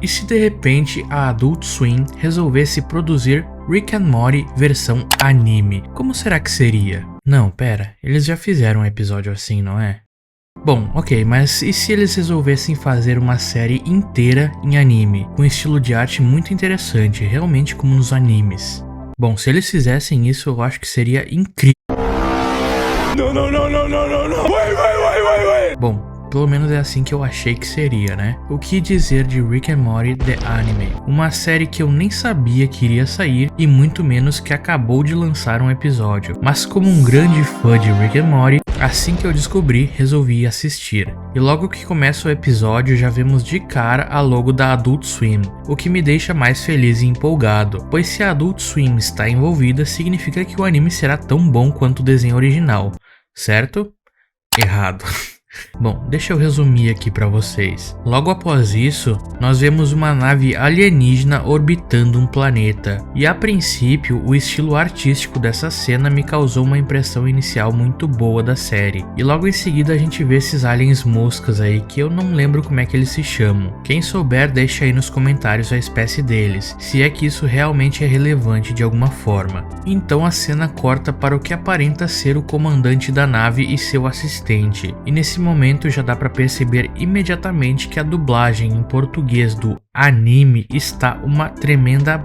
E se de repente a Adult Swim resolvesse produzir Rick and Morty versão anime? Como será que seria? Não, pera, eles já fizeram um episódio assim, não é? Bom, ok, mas e se eles resolvessem fazer uma série inteira em anime, com um estilo de arte muito interessante, realmente como nos animes? Bom, se eles fizessem isso, eu acho que seria incrível. Não. Wait. Bom, pelo menos é assim que eu achei que seria, né? O que dizer de Rick and Morty The Anime? Uma série que eu nem sabia que iria sair e muito menos que acabou de lançar um episódio. Mas como um grande fã de Rick and Morty, assim que eu descobri, resolvi assistir. E logo que começa o episódio, já vemos de cara a logo da Adult Swim, o que me deixa mais feliz e empolgado, pois se a Adult Swim está envolvida, significa que o anime será tão bom quanto o desenho original, certo? Errado. Bom, deixa eu resumir aqui pra vocês. Logo após isso, nós vemos uma nave alienígena orbitando um planeta. E a princípio, o estilo artístico dessa cena me causou uma impressão inicial muito boa da série. E logo em seguida a gente vê esses aliens moscas aí, que eu não lembro como é que eles se chamam. Quem souber, deixa aí nos comentários a espécie deles, se é que isso realmente é relevante de alguma forma. Então a cena corta para o que aparenta ser o comandante da nave e seu assistente. E nesse momento já dá pra perceber imediatamente que a dublagem em português do anime está uma tremenda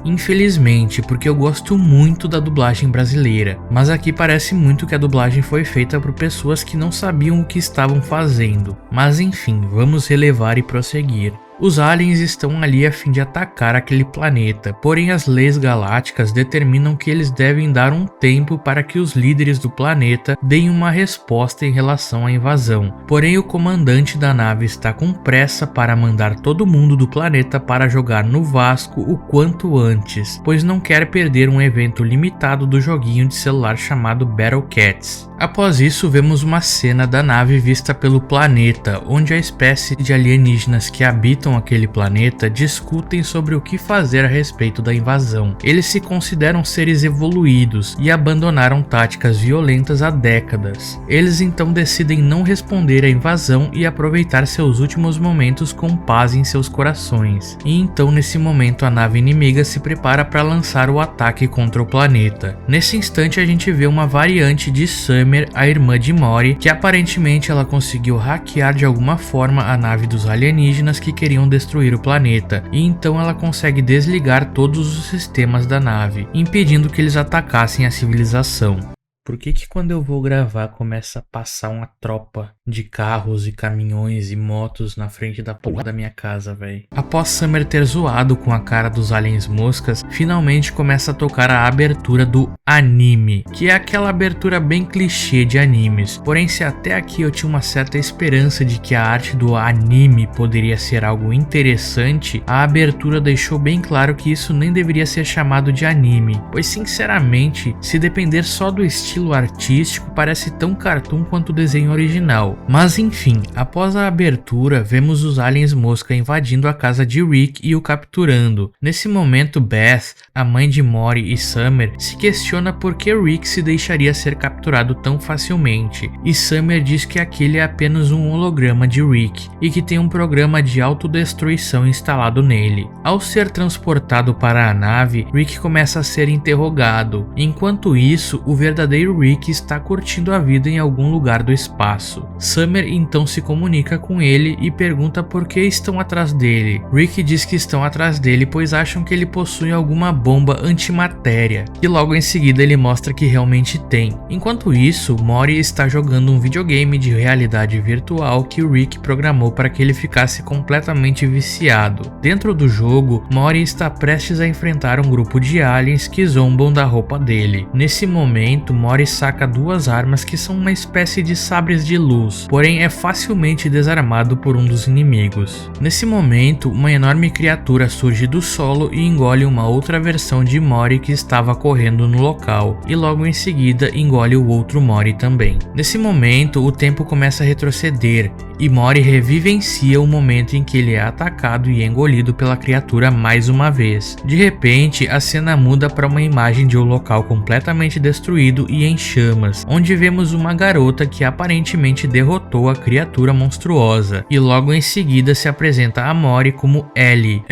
infelizmente, porque eu gosto muito da dublagem brasileira, mas aqui parece muito que a dublagem foi feita por pessoas que não sabiam o que estavam fazendo. Mas enfim, vamos relevar e prosseguir. Os aliens estão ali a fim de atacar aquele planeta, porém as leis galácticas determinam que eles devem dar um tempo para que os líderes do planeta deem uma resposta em relação à invasão. Porém o comandante da nave está com pressa para mandar todo mundo do planeta para jogar no Vasco o quanto antes, pois não quer perder um evento limitado do joguinho de celular chamado Battle Cats. Após isso vemos uma cena da nave vista pelo planeta, onde a espécie de alienígenas que habitam aquele planeta discutem sobre o que fazer a respeito da invasão. Eles se consideram seres evoluídos e abandonaram táticas violentas há décadas. Eles então decidem não responder à invasão e aproveitar seus últimos momentos com paz em seus corações. E então nesse momento a nave inimiga se prepara para lançar o ataque contra o planeta. Nesse instante a gente vê uma variante de Summer, a irmã de Morty, que aparentemente ela conseguiu hackear de alguma forma a nave dos alienígenas que queriam destruir o planeta, e então ela consegue desligar todos os sistemas da nave, impedindo que eles atacassem a civilização. Por que quando eu vou gravar começa a passar uma tropa de carros e caminhões e motos na frente da porra da minha casa, véi? Após Summer ter zoado com a cara dos aliens moscas, finalmente começa a tocar a abertura do anime, que é aquela abertura bem clichê de animes. Porém, se até aqui eu tinha uma certa esperança de que a arte do anime poderia ser algo interessante, a abertura deixou bem claro que isso nem deveria ser chamado de anime, pois sinceramente, se depender só do estilo artístico, parece tão cartoon quanto o desenho original. Mas enfim, após a abertura, vemos os aliens mosca invadindo a casa de Rick e o capturando. Nesse momento, Beth, a mãe de Morty e Summer, se questiona por que Rick se deixaria ser capturado tão facilmente, e Summer diz que aquele é apenas um holograma de Rick, e que tem um programa de autodestruição instalado nele. Ao ser transportado para a nave, Rick começa a ser interrogado. Enquanto isso, o verdadeiro Rick está curtindo a vida em algum lugar do espaço. Summer então se comunica com ele e pergunta por que estão atrás dele. Rick diz que estão atrás dele pois acham que ele possui alguma bomba antimatéria, e logo em seguida ele mostra que realmente tem. Enquanto isso, Morty está jogando um videogame de realidade virtual que o Rick programou para que ele ficasse completamente viciado. Dentro do jogo, Morty está prestes a enfrentar um grupo de aliens que zombam da roupa dele. Nesse momento, Morty saca duas armas que são uma espécie de sabres de luz, porém é facilmente desarmado por um dos inimigos. Nesse momento, uma enorme criatura surge do solo e engole uma outra versão de Morty que estava correndo no local, e logo em seguida engole o outro Morty também. Nesse momento, o tempo começa a retroceder, e Morty revivencia o momento em que ele é atacado e engolido pela criatura mais uma vez. De repente, a cena muda para uma imagem de um local completamente destruído e em chamas, onde vemos uma garota que aparentemente derrotou a criatura monstruosa, e logo em seguida se apresenta a Mori como Ellie.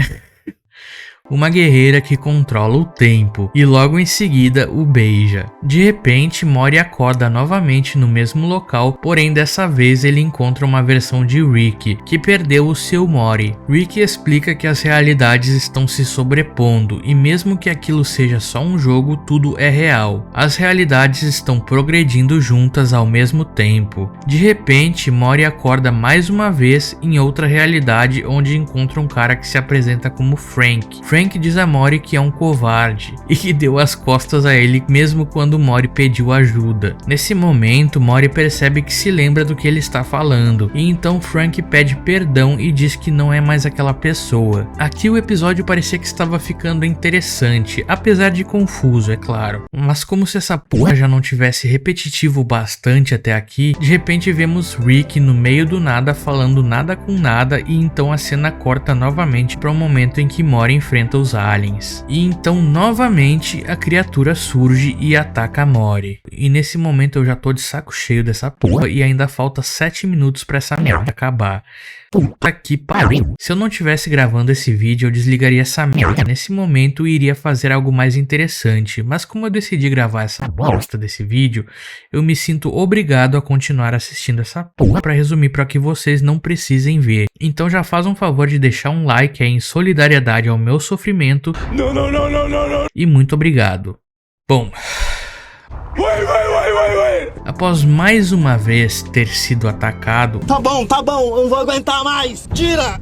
Uma guerreira que controla o tempo, e logo em seguida o beija. De repente, Mori acorda novamente no mesmo local, porém dessa vez ele encontra uma versão de Rick, que perdeu o seu Mori. Rick explica que as realidades estão se sobrepondo, e mesmo que aquilo seja só um jogo, tudo é real. As realidades estão progredindo juntas ao mesmo tempo. De repente, Mori acorda mais uma vez em outra realidade, onde encontra um cara que se apresenta como Frank. Frank diz a Mori que é um covarde e que deu as costas a ele mesmo quando Mori pediu ajuda. Nesse momento, Mori percebe que se lembra do que ele está falando, e então Frank pede perdão e diz que não é mais aquela pessoa. Aqui o episódio parecia que estava ficando interessante, apesar de confuso, é claro. Mas como se essa porra já não tivesse repetitivo bastante até aqui, de repente vemos Rick no meio do nada falando nada com nada, e então a cena corta novamente para o momento em que Mori enfrenta os aliens. E então novamente a criatura surge e ataca a Mori. E nesse momento eu já tô de saco cheio dessa porra e ainda falta 7 minutos pra essa merda acabar. Puta que pariu. Se eu não tivesse gravando esse vídeo, eu desligaria essa merda nesse momento e iria fazer algo mais interessante. Mas como eu decidi gravar essa bosta desse vídeo, eu me sinto obrigado a continuar assistindo essa porra pra resumir para que vocês não precisem ver. Então já faz um favor de deixar um like aí em solidariedade ao meu sofrimento. Não. E muito obrigado. Bom... Após mais uma vez ter sido atacado... Tá bom, eu não vou aguentar mais! Tira!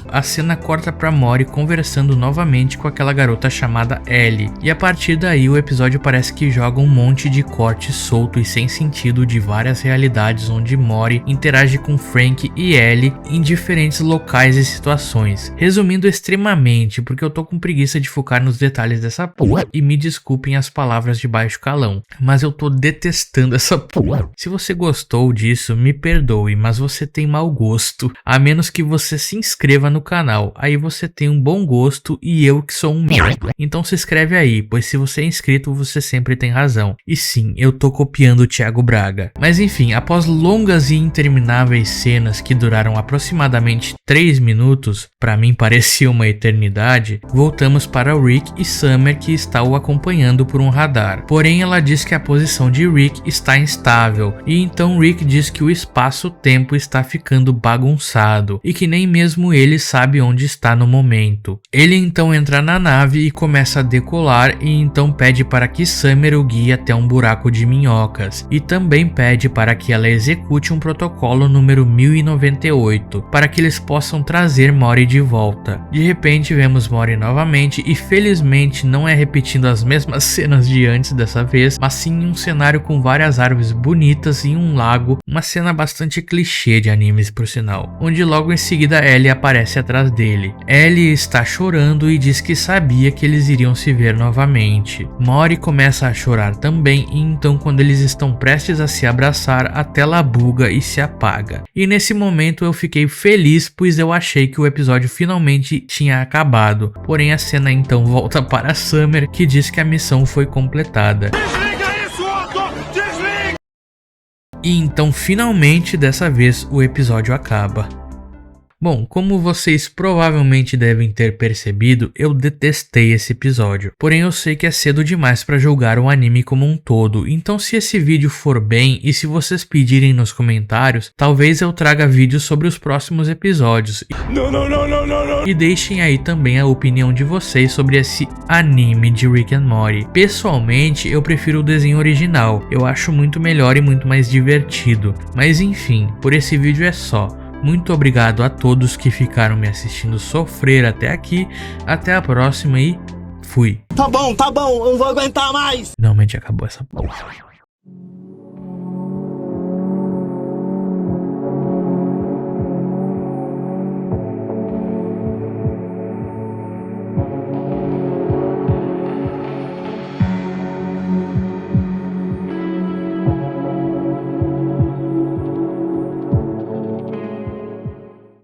A cena corta pra Mori conversando novamente com aquela garota chamada Ellie. E a partir daí o episódio parece que joga um monte de cortes solto e sem sentido de várias realidades onde Mori interage com Frank e Ellie em diferentes locais e situações. Resumindo extremamente, porque eu tô com preguiça de focar nos detalhes dessa porra, e me desculpem as palavras de baixo calão, mas eu tô detestando essa porra. Se você gostou disso, me perdoe, mas você tem mau gosto, a menos que você se inscreva no canal, aí você tem um bom gosto e eu que sou um merda. Então se inscreve aí, pois se você é inscrito você sempre tem razão. E sim, eu tô copiando o Thiago Braga. Mas enfim, após longas e intermináveis cenas que duraram aproximadamente 3 minutos, pra mim parecia uma eternidade, voltamos para o Rick e Summer, que está o acompanhando por um radar. Porém ela diz que a posição de Rick está instável, e então Rick diz que o espaço-tempo está ficando bagunçado e que nem mesmo ele sabe onde está no momento. Ele então entra na nave e começa a decolar, e então pede para que Summer o guie até um buraco de minhocas, e também pede para que ela execute um protocolo número 1098 para que eles possam trazer Mori de volta. De repente vemos Mori novamente, e felizmente não é repetindo as mesmas cenas de antes dessa vez, mas sim um cenário com várias árvores bonitas e um lago, uma cena bastante clichê de animes por sinal, onde logo em seguida Ellie aparece atrás dele. Ellie está chorando e diz que sabia que eles iriam se ver novamente. Mori começa a chorar também, e então quando eles estão prestes a se abraçar, a tela buga e se apaga. E nesse momento eu fiquei feliz, pois eu achei que o episódio finalmente tinha acabado. Porém a cena então volta para Summer, que diz que a missão foi completada. Desliga isso, Otto! Desliga! E então finalmente dessa vez o episódio acaba. Bom, como vocês provavelmente devem ter percebido, eu detestei esse episódio. Porém eu sei que é cedo demais para julgar o anime como um todo, então se esse vídeo for bem e se vocês pedirem nos comentários, talvez eu traga vídeos sobre os próximos episódios. Não. E deixem aí também a opinião de vocês sobre esse anime de Rick and Morty. Pessoalmente eu prefiro o desenho original, eu acho muito melhor e muito mais divertido. Mas enfim, por esse vídeo é só. Muito obrigado a todos que ficaram me assistindo sofrer até aqui. Até a próxima e fui. Tá bom, eu não vou aguentar mais! Finalmente acabou essa porra.